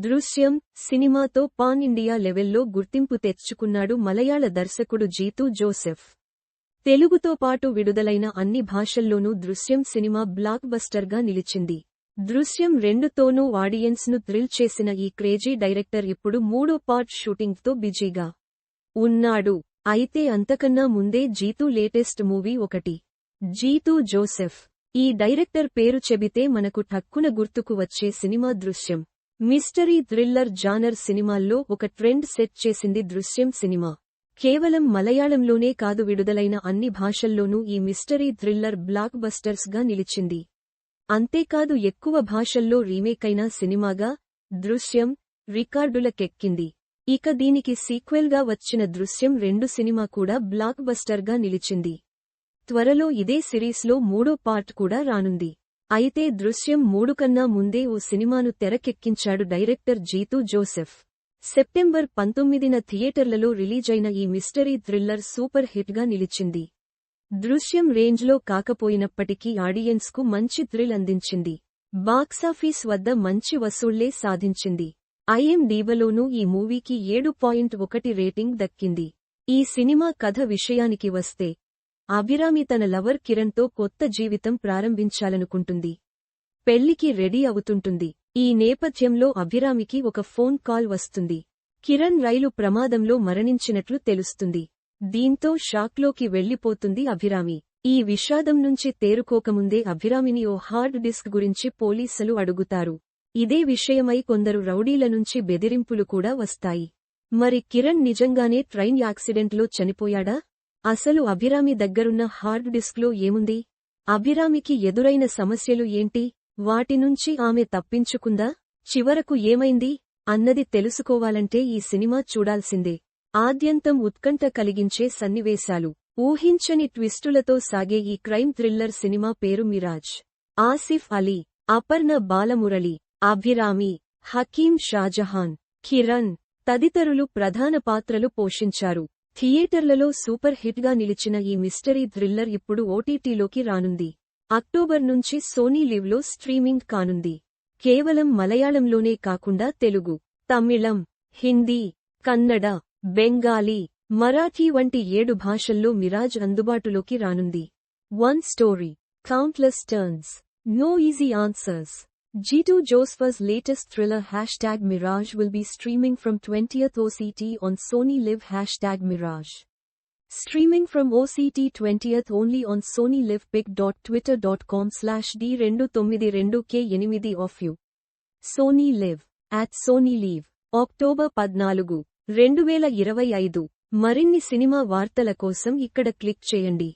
దృశ్యం సినిమాతో pan India లెవెల్లో గుర్తింపు తెచ్చుకున్నాడు మలయాళ దర్శకుడు జీతూ జోసెఫ్. తెలుగుతో పాటు విడుదలైన అన్ని భాషల్లోనూ దృశ్యం సినిమా బ్లాక్ బస్టర్గా నిలిచింది. దృశ్యం 2తోనూ ఆడియన్స్ను థ్రిల్ చేసిన ఈ క్రేజీ డైరెక్టర్ ఇప్పుడు 3వ పార్ట్ షూటింగ్తో బిజీగా ఉన్నాడు. అయితే అంతకన్నా ముందే జీతూ లేటెస్ట్ మూవీ ఒకటి. జీతూ జోసెఫ్. ఈ డైరెక్టర్ పేరు చెబితే మనకు ఠక్కున గుర్తుకు వచ్చే సినిమా దృశ్యం. మిస్టరీ థ్రిల్లర్ జానర్ సినిమాల్లో ఒక ట్రెండ్ సెట్ చేసింది దృశ్యం సినిమా. కేవలం మలయాళంలోనే కాదు విడుదలైన అన్ని భాషల్లోనూ ఈ మిస్టరీ థ్రిల్లర్ బ్లాక్ బస్టర్స్ గా నిలిచింది. అంతేకాదు ఎక్కువ భాషల్లో రీమేకైన సినిమాగా దృశ్యం రికార్డులకెక్కింది. ఇక దీనికి సీక్వెల్గా వచ్చిన దృశ్యం 2 సినిమా కూడా బ్లాక్ బస్టర్గా నిలిచింది. త్వరలో ఇదే సిరీస్లో 3వ పార్ట్ కూడా రానుంది. అయితే దృశ్యం 3 కన్నా ముందే ఓ సినిమాను తెరకెక్కించాడు డైరెక్టర్ జీతూ జోసెఫ్. సెప్టెంబర్ 19న థియేటర్లలో రిలీజైన ఈ మిస్టరీ థ్రిల్లర్ సూపర్ హిట్గా నిలిచింది. దృశ్యం రేంజ్లో కాకపోయినప్పటికీ ఆడియన్స్కు మంచి థ్రిల్ అందించింది. బాక్సాఫీస్ వద్ద మంచి వసూళ్లే సాధించింది. IMDbలోనూ ఈ మూవీకి 7.1 రేటింగ్ దక్కింది. ఈ సినిమా కథ విషయానికి వస్తే అభిరామి తన లవర్ కిరణ్తో కొత్త జీవితం ప్రారంభించాలనుకుంటుంది. పెళ్లికి రెడీ అవుతుంటుంది. ఈ నేపథ్యంలో అభిరామికి ఒక ఫోన్ కాల్ వస్తుంది. కిరణ్ రైలు ప్రమాదంలో మరణించినట్లు తెలుస్తుంది. దీంతో షాక్లోకి వెళ్లిపోతుంది అభిరామి. ఈ విషాదం నుంచి తేరుకోకముందే అభిరామిని ఓ హార్డ్ డిస్క్ గురించి పోలీసులు అడుగుతారు. ఇదే విషయమై కొందరు రౌడీల నుంచి బెదిరింపులు కూడా వస్తాయి. మరి కిరణ్ నిజంగానే ట్రైన్ యాక్సిడెంట్లో చనిపోయాడా? అసలు అభిరామి దగ్గరున్న హార్డ్ డిస్క్లో ఏముంది? అభిరామికి ఎదురైన సమస్యలు ఏంటి? వాటి నుంచి ఆమె తప్పించుకుందా? చివరకు ఏమైంది అన్నది తెలుసుకోవాలంటే ఈ సినిమా చూడాల్సిందే. ఆద్యంతం ఉత్కంఠ కలిగించే సన్నివేశాలు, ఊహించని ట్విస్టులతో సాగే ఈ క్రైమ్ థ్రిల్లర్ సినిమా పేరు మిరాజ్. ఆసిఫ్ అలీ, అపర్ణ బాలమురళి, అభిరామి, హకీం షాజహాన్, కిరణ్ తదితరులు ప్రధాన పాత్రలు పోషించారు. థియేటర్లలో సూపర్ హిట్గా నిలిచిన ఈ మిస్టరీ థ్రిల్లర్ ఇప్పుడు ఓటీటీలోకి రానుంది. అక్టోబర్ నుంచి సోనీ లివ్లో స్ట్రీమింగ్ కానుంది. కేవలం మలయాళంలోనే కాకుండా తెలుగు, తమిళం, హిందీ, కన్నడ, బెంగాలీ, మరాఠీ వంటి 7 భాషల్లో మిరాజ్ అందుబాటులోకి రానుంది. One story, countless turns, no easy answers. Jeetu Joseph's latest thriller #Mirage will be streaming from 20th OCT on Sony Live #Mirage. Streaming from OCT 20th only on sonylivpic.twitter.com/d292k8 of you. Sony Live @SonyLive. October 14, 2025. మరిన్ని cinema వార్తల కోసం ఇక్కడ click చేయండి.